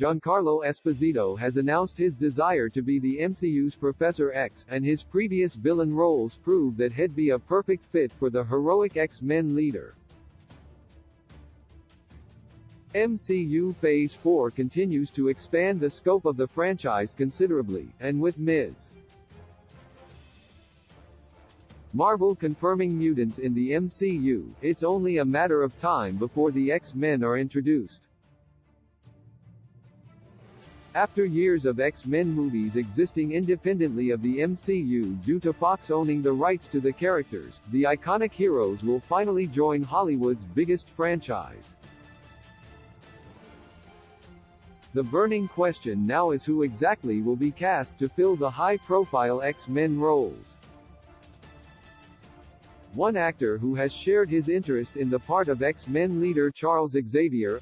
Giancarlo Esposito has announced his desire to be the MCU's Professor X, and his previous villain roles prove that he'd be a perfect fit for the heroic X-Men leader. MCU Phase 4 continues to expand the scope of the franchise considerably, and with Ms. Marvel confirming mutants in the MCU, it's only a matter of time before the X-Men are introduced. After years of X-Men movies existing independently of the MCU due to Fox owning the rights to the characters, the iconic heroes will finally join Hollywood's biggest franchise. The burning question now is who exactly will be cast to fill the high-profile X-Men roles. One actor who has shared his interest in the part of X-Men leader Charles Xavier,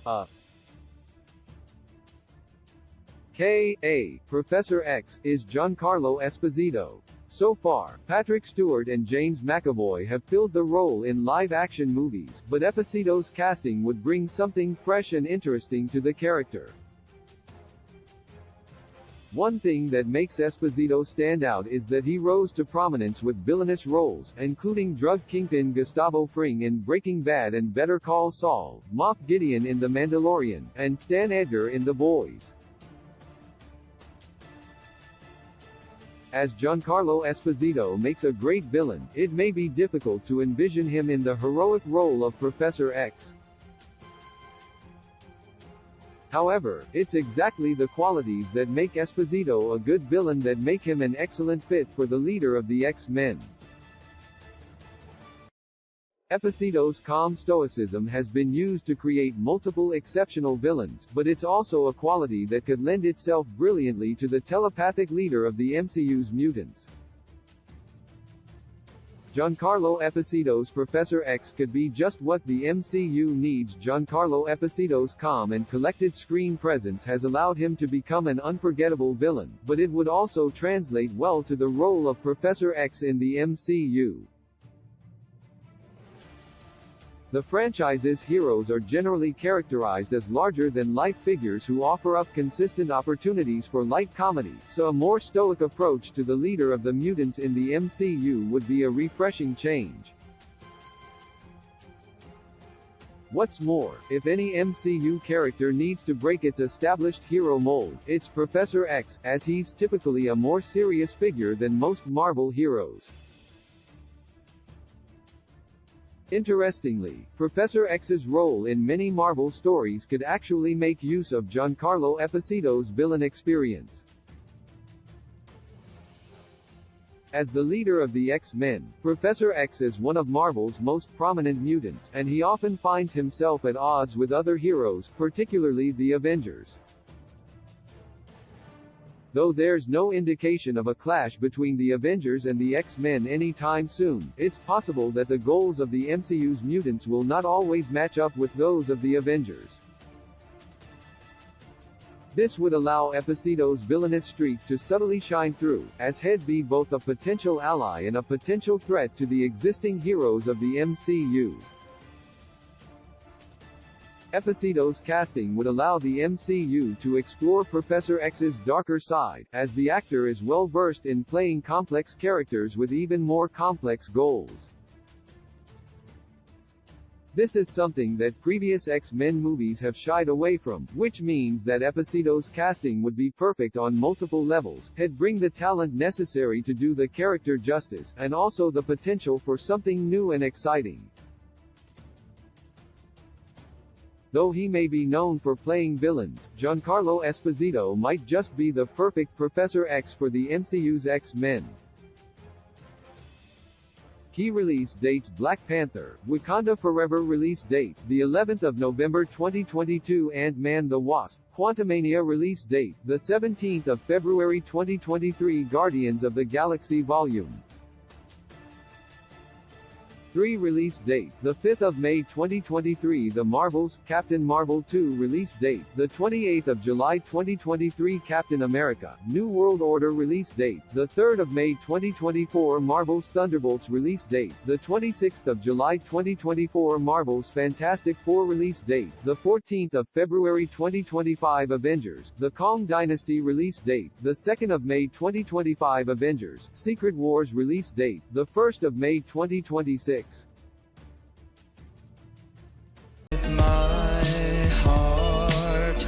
aka Professor X, is Giancarlo Esposito. So far, Patrick Stewart and James McAvoy have filled the role in live-action movies, but Esposito's casting would bring something fresh and interesting to the character. One thing that makes Esposito stand out is that he rose to prominence with villainous roles, including drug kingpin Gustavo Fring in Breaking Bad and Better Call Saul, Moff Gideon in The Mandalorian, and Stan Edgar in The Boys. As Giancarlo Esposito makes a great villain, it may be difficult to envision him in the heroic role of Professor X. However, it's exactly the qualities that make Esposito a good villain that make him an excellent fit for the leader of the X-Men. Esposito's calm stoicism has been used to create multiple exceptional villains, but it's also a quality that could lend itself brilliantly to the telepathic leader of the MCU's mutants. Giancarlo Esposito's Professor X could be just what the MCU needs. Giancarlo Esposito's calm and collected screen presence has allowed him to become an unforgettable villain, but it would also translate well to the role of Professor X in the MCU. The franchise's heroes are generally characterized as larger-than-life figures who offer up consistent opportunities for light comedy, so a more stoic approach to the leader of the mutants in the MCU would be a refreshing change. What's more, if any MCU character needs to break its established hero mold, it's Professor X, as he's typically a more serious figure than most Marvel heroes. Interestingly, Professor X's role in many Marvel stories could actually make use of Giancarlo Esposito's villain experience. As the leader of the X-Men, Professor X is one of Marvel's most prominent mutants, and he often finds himself at odds with other heroes, particularly the Avengers. Though there's no indication of a clash between the Avengers and the X-Men anytime soon, it's possible that the goals of the MCU's mutants will not always match up with those of the Avengers. This would allow Esposito's villainous streak to subtly shine through, as he'd be both a potential ally and a potential threat to the existing heroes of the MCU. Esposito's casting would allow the MCU to explore Professor X's darker side, as the actor is well versed in playing complex characters with even more complex goals. This is something that previous X-Men movies have shied away from, which means that Esposito's casting would be perfect on multiple levels, he'd bring the talent necessary to do the character justice, and also the potential for something new and exciting. Though he may be known for playing villains, Giancarlo Esposito might just be the perfect Professor X for the MCU's X-Men. Key release dates: Black Panther, Wakanda Forever release date, the 11th of November 2022. Ant-Man the Wasp, Quantumania release date, the 17th of February 2023. Guardians of the Galaxy Vol. 3 release date, the 5th of May 2023. The Marvels, Captain Marvel 2 release date, the 28th of July 2023. Captain America, New World Order release date, the 3rd of May 2024. Marvel's Thunderbolts release date, the 26th of July 2024. Marvel's Fantastic Four release date, the 14th of February 2025. Avengers, The Kong Dynasty release date, the 2nd of May 2025. Avengers, Secret Wars release date, the 1st of May 2026. My heart